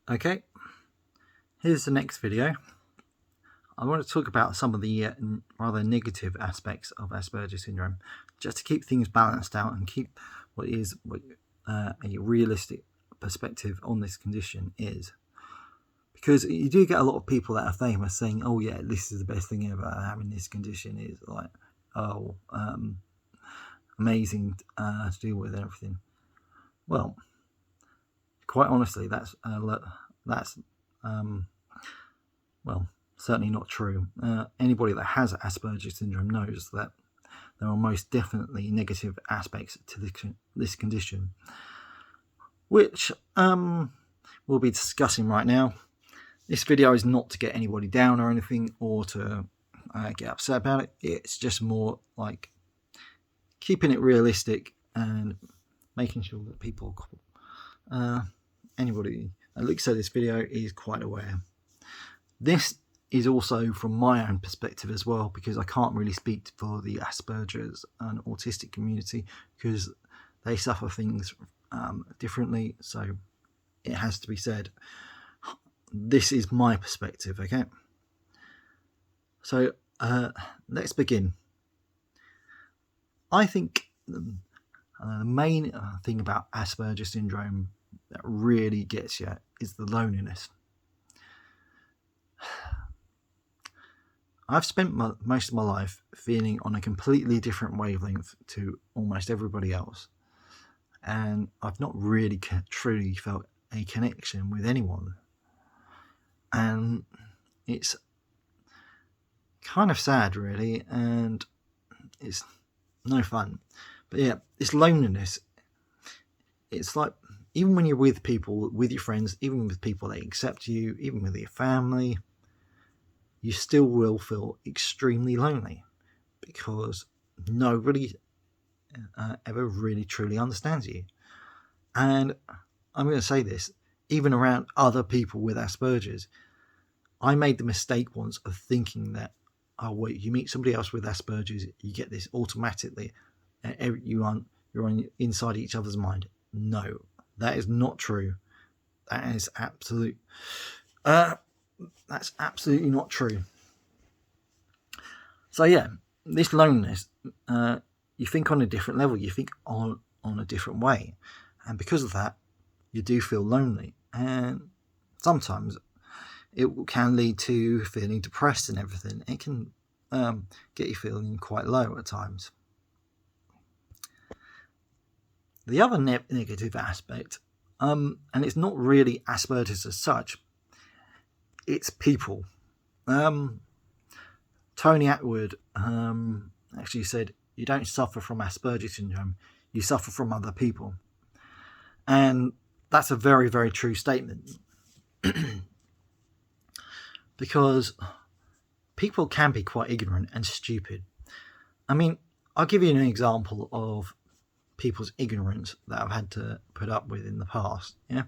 Okay, here's the next video. I want to talk about some of the rather negative aspects of Asperger syndrome, just to keep things balanced out and keep what a realistic perspective on this condition is. Because you do get a lot of people that are famous saying, "Oh yeah, this is the best thing ever. Having this condition is like, amazing to deal with and everything." Well, quite honestly, that's certainly not true. Anybody that has Asperger syndrome knows that there are most definitely negative aspects to this condition, which we'll be discussing right now. This video is not to get anybody down or anything, or to get upset about it. It's just more like keeping it realistic and making sure that people, anybody that looks at this video is quite aware. This is also from my own perspective as well, because I can't really speak for the Aspergers and autistic community because they suffer things differently, so it has to be said. This is my perspective, okay? So let's begin. I think the main thing about Asperger syndrome that really gets you is the loneliness. I've spent most of my life feeling on a completely different wavelength to almost everybody else, and I've not really truly felt a connection with anyone, and it's kind of sad really, and it's no fun. But yeah, this loneliness, it's like even when you're with people, with your friends, even with people that accept you, even with your family, you still will feel extremely lonely because nobody ever really truly understands you. And I'm going to say this, even around other people with Asperger's, I made the mistake once of thinking that, oh wait, you meet somebody else with Asperger's, you get this automatically, you're on inside each other's mind. No, that is not true. That is absolute. That's absolutely not true. So yeah, this loneliness, you think on a different level, you think on a different way, and because of that, you do feel lonely, and sometimes it can lead to feeling depressed and everything. It can get you feeling quite low at times. The other negative aspect, and it's not really Asperger's as such, it's people. Tony Atwood actually said, "You don't suffer from Asperger syndrome, you suffer from other people." And that's a very, very true statement. Because people can be quite ignorant and stupid. I mean, I'll give you an example of people's ignorance that I've had to put up with in the past. Yeah,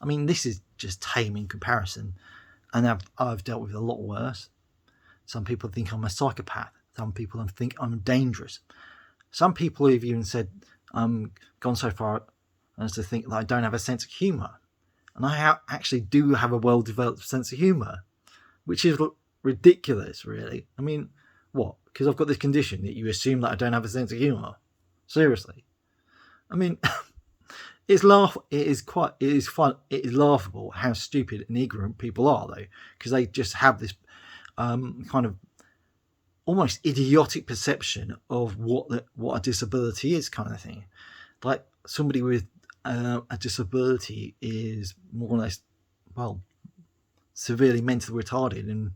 I mean, this is just tame in comparison, and I've dealt with a lot worse. Some people think I'm a psychopath. Some people think I'm dangerous. Some people have even said gone so far as to think that I don't have a sense of humour, and I actually do have a well-developed sense of humour, which is ridiculous, really. I mean, what? Because I've got this condition that you assume that I don't have a sense of humour? Seriously? I mean, it is fun. It is laughable how stupid and ignorant people are, though, because they just have this kind of almost idiotic perception of what a disability is, kind of thing. Like somebody with a disability is more or less, well, severely mentally retarded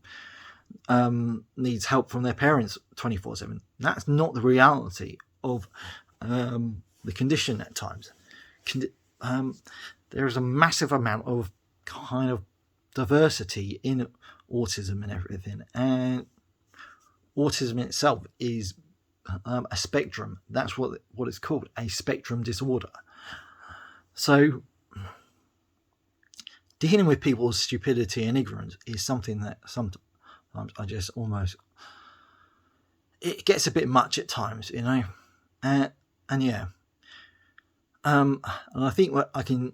and needs help from their parents 24/7. That's not the reality of the condition at times. There is a massive amount of kind of diversity in autism and everything, and autism itself is a spectrum. That's what it's called, a spectrum disorder. So dealing with people's stupidity and ignorance is something that sometimes I just almost, it gets a bit much at times, you know. And yeah, and I think what I can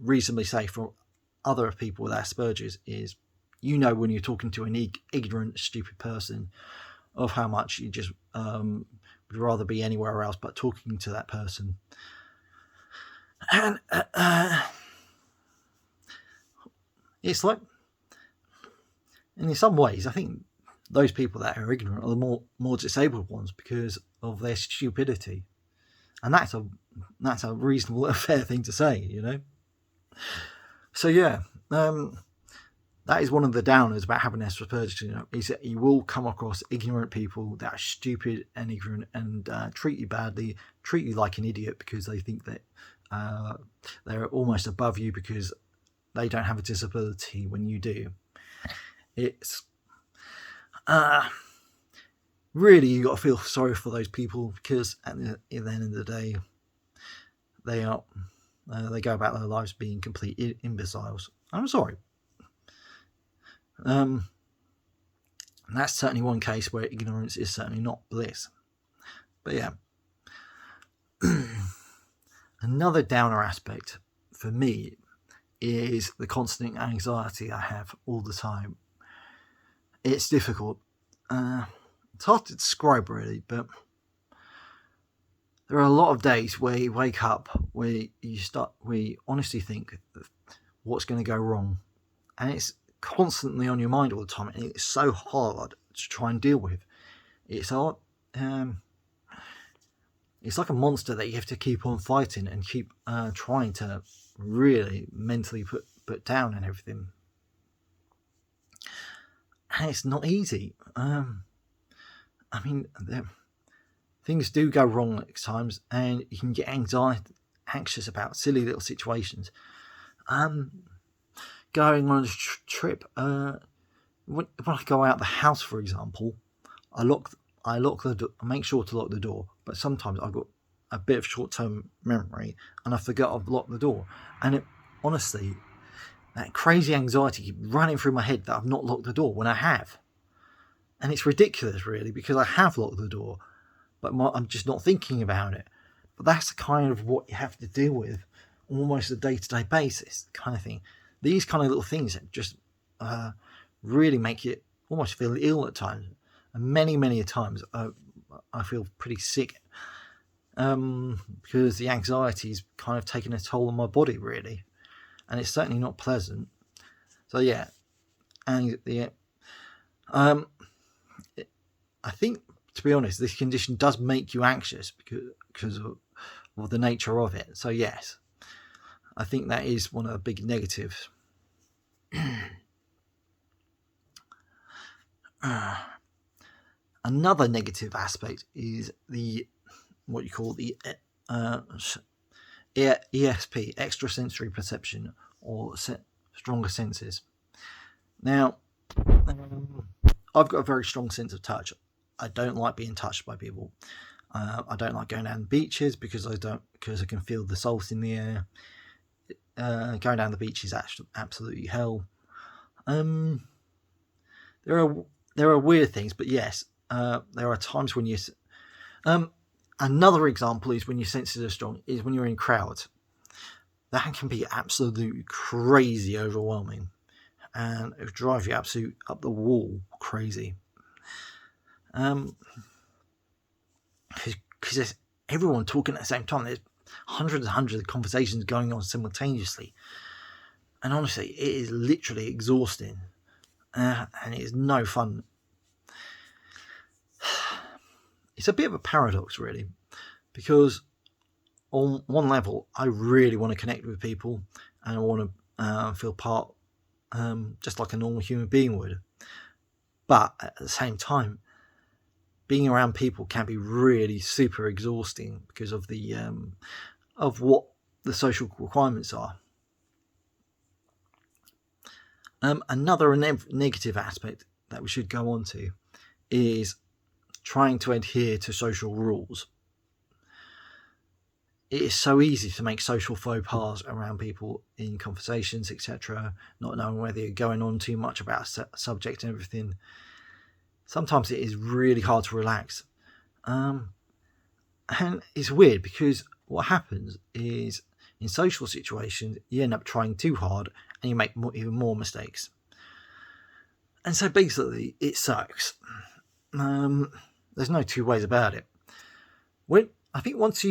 reasonably say for other people with Asperger's is, when you're talking to an ignorant, stupid person, of how much you just would rather be anywhere else but talking to that person. And it's like, and in some ways, I think those people that are ignorant are the more disabled ones because of their stupidity, and that's a reasonable and fair thing to say, So yeah, that is one of the downers about having Asperger's, is that you will come across ignorant people that are stupid and ignorant and treat you badly, treat you like an idiot because they think that they're almost above you because they don't have a disability when you do. It's really, you got to feel sorry for those people because at the end of the day, they go about their lives being complete imbeciles. I'm sorry. And that's certainly one case where ignorance is certainly not bliss. But yeah, another downer aspect for me is the constant anxiety I have all the time. It's difficult. It's hard to describe really, but there are a lot of days where you wake up where you honestly think what's going to go wrong, and it's constantly on your mind all the time, and it's so hard to try and deal with. It's hard. It's like a monster that you have to keep on fighting and keep trying to really mentally put down and everything. And it's not easy. Things do go wrong at times, and you can get anxious about silly little situations. Going on a trip, when I go out the house, for example, I make sure to lock the door. But sometimes I've got a bit of short-term memory, and I forget I've locked the door. And honestly, that crazy anxiety keeps running through my head that I've not locked the door when I have. And it's ridiculous, really, because I have locked the door, but I'm just not thinking about it. But that's kind of what you have to deal with on almost a day-to-day basis, kind of thing. These kind of little things that just really make you almost feel ill at times. And many, many times I feel pretty sick because the anxiety's kind of taken a toll on my body, really. And it's certainly not pleasant. So yeah, and yeah, I think, to be honest, this condition does make you anxious because of the nature of it. So yes, I think that is one of the big negatives. Another negative aspect is what you call the ESP, extrasensory perception, or stronger senses. Now, I've got a very strong sense of touch. I don't like being touched by people. I don't like going down beaches because I can feel the salt in the air. Going down the beach is absolutely hell. There are weird things, but yes, there are times when you. Another example is when your senses are strong is when you're in crowds. That can be absolutely crazy overwhelming, and it drives you absolutely up the wall crazy. Because there's everyone talking at the same time. There's hundreds and hundreds of conversations going on simultaneously, and honestly, it is literally exhausting, and it is no fun. It's a bit of a paradox, really, because on one level, I really want to connect with people, and I want to feel part, just like a normal human being would. But at the same time, being around people can be really super exhausting because of the of what the social requirements are. Another negative aspect that we should go on to is trying to adhere to social rules. It is so easy to make social faux pas around people in conversations, etc., not knowing whether you're going on too much about a subject and everything. Sometimes it is really hard to relax. And it's weird because what happens is in social situations, you end up trying too hard and you make even more mistakes. And so basically, it sucks. There's no two ways about it. I think once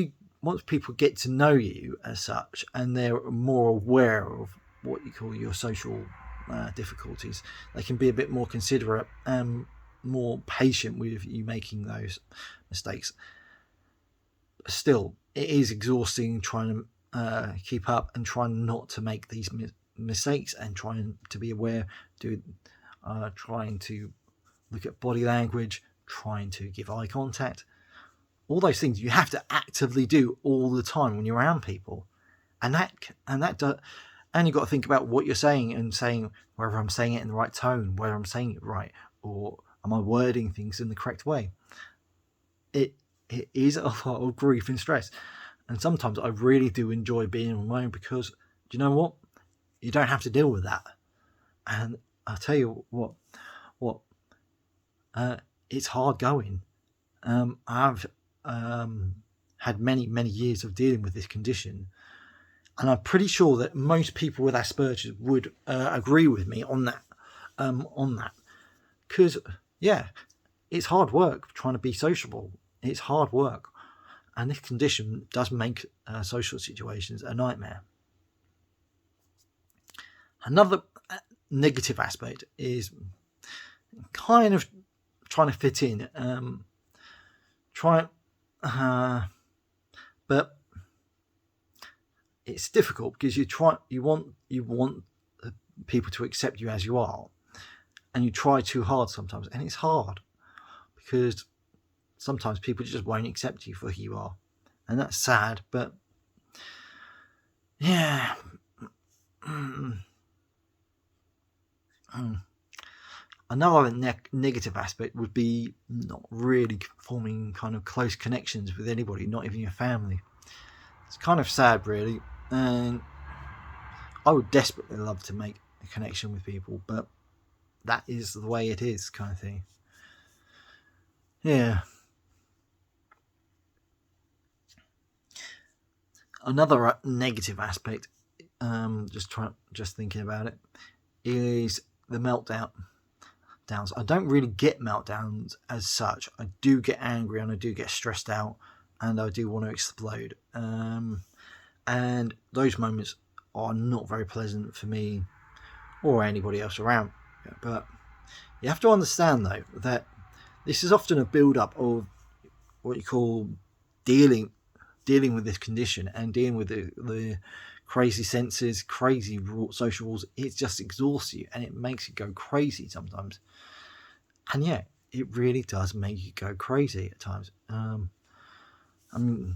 people get to know you as such, and they're more aware of what you call your social difficulties, they can be a bit more considerate and more patient with you making those mistakes. Still, it is exhausting trying to keep up and trying not to make these mistakes, and trying to be aware, trying to look at body language, trying to give eye contact. All those things you have to actively do all the time when you're around people, and you've got to think about what you're saying, and saying whether I'm saying it in the right tone, whether I'm saying it right, or am I wording things in the correct way. It is a lot of grief and stress, and sometimes I really do enjoy being alone, because do you know what? You don't have to deal with that. And I'll tell you what, it's hard going. I've had many years of dealing with this condition, and I'm pretty sure that most people with Asperger's would agree with me on that. Because it's hard work trying to be sociable. It's hard work, and this condition does make social situations a nightmare. Another negative aspect is kind of trying to fit in. But it's difficult, because you want people to accept you as you are, and you try too hard sometimes, and it's hard because sometimes people just won't accept you for who you are, and that's sad. But yeah. Another negative aspect would be not really forming kind of close connections with anybody, not even your family. It's kind of sad, really, and I would desperately love to make a connection with people, but that is the way it is, kind of thing. Yeah. Another negative aspect, just thinking about it, is the meltdowns. I don't really get meltdowns as such. I do get angry, and I do get stressed out, and I do want to explode. And those moments are not very pleasant for me or anybody else around. But you have to understand, though, that this is often a build-up of what you call dealing with this condition, and dealing with the crazy senses, crazy social rules. It just exhausts you, and it makes you go crazy sometimes. And yeah, it really does make you go crazy at times. I mean,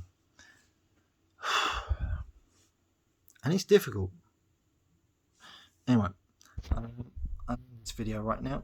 and it's difficult. Anyway, I'm in this video right now.